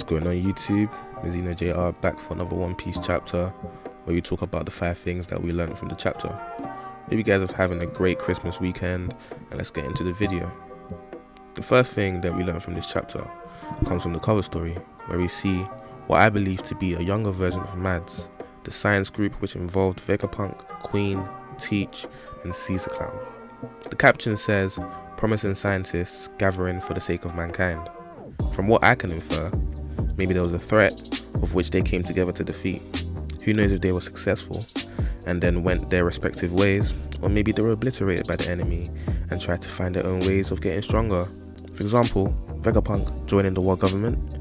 going on YouTube? Mizino JR back for another One Piece chapter where we talk about the 5 things that we learned from the chapter. Hope you guys are having a great Christmas weekend, and let's get into the video. The first thing that we learned from this chapter comes from the cover story, where we see what I believe to be a younger version of Mads, the science group which involved Vegapunk, Queen, Teach and Caesar Clown. The caption says, "Promising scientists gathering for the sake of mankind." From what I can infer, maybe there was a threat of which they came together to defeat. Who knows if they were successful and then went their respective ways, or maybe they were obliterated by the enemy and tried to find their own ways of getting stronger. For example, Vegapunk joining the world government,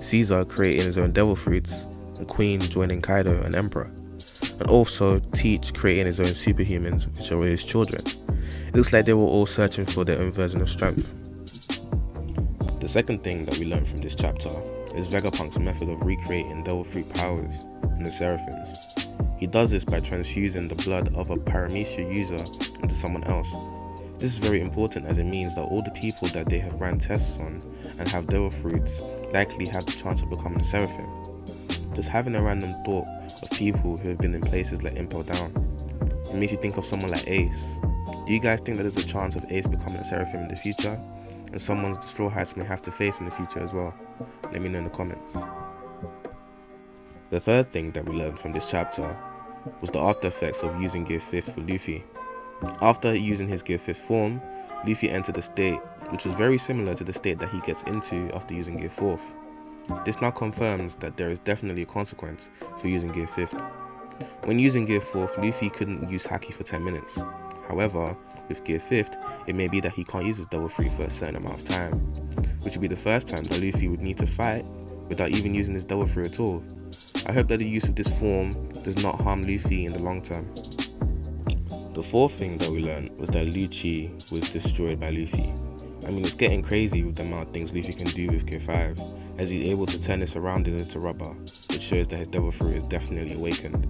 Caesar creating his own devil fruits, and Queen joining Kaido and Emperor, and also Teach creating his own superhumans, which are his children. It looks like they were all searching for their own version of strength. The second thing that we learned from this chapter is Vegapunk's method of recreating devil fruit powers in the Seraphims. He does this by transfusing the blood of a paramecia user into someone else. This is very important, as it means that all the people that they have ran tests on and have devil fruits likely have the chance of becoming a Seraphim. Just having a random thought of people who have been in places like Impel Down, it makes you think of someone like Ace. Do you guys think that there's a chance of Ace becoming a Seraphim in the future? And someone the Straw Hats may have to face in the future as well? Let me know in the comments. The third thing that we learned from this chapter was the after effects of using Gear 5th for Luffy. After using his Gear 5th form, Luffy entered a state which was very similar to the state that he gets into after using Gear 4th. This now confirms that there is definitely a consequence for using Gear 5th. When using Gear 4th, Luffy couldn't use Haki for 10 minutes. However, with Gear 5th, it may be that he can't use his double fruit for a certain amount of time, which would be the first time that Luffy would need to fight without even using his double fruit at all. I hope that the use of this form does not harm Luffy in the long term. The fourth thing that we learned was that Lucci was destroyed by Luffy. I mean, it's getting crazy with the amount of things Luffy can do with Gear 5, as he's able to turn his surroundings into rubber, which shows that his devil fruit is definitely awakened.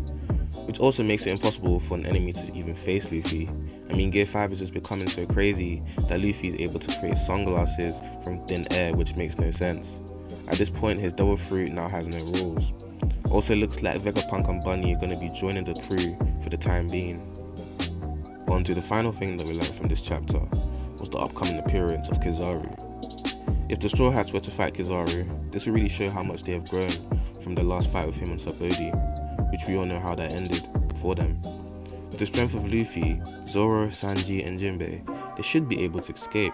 Which also makes it impossible for an enemy to even face Luffy. I mean, Gear 5 is just becoming so crazy that Luffy is able to create sunglasses from thin air, which makes no sense. At this point, his devil fruit now has no rules. Also looks like Vegapunk and Bunny are going to be joining the crew for the time being. On to the final thing that we learned from this chapter was the upcoming appearance of Kizaru. If the Straw Hats were to fight Kizaru, this would really show how much they have grown from the last fight with him on Subodi, which we all know how that ended for them. With the strength of Luffy, Zoro, Sanji and Jinbei, they should be able to escape.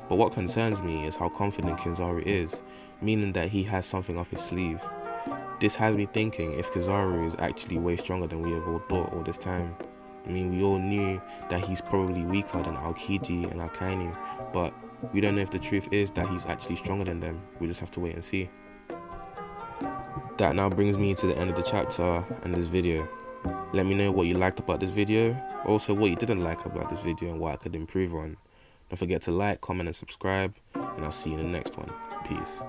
But what concerns me is how confident Kizaru is, meaning that he has something up his sleeve. This has me thinking if Kizaru is actually way stronger than we have all thought all this time. I mean, we all knew that he's probably weaker than Aokiji and Akainu, but we don't know if the truth is that he's actually stronger than them. We just have to wait and see. That now brings me to the end of the chapter and this video. Let me know what you liked about this video, also what you didn't like about this video and what I could improve on. Don't forget to like, comment and subscribe, and I'll see you in the next one. Peace.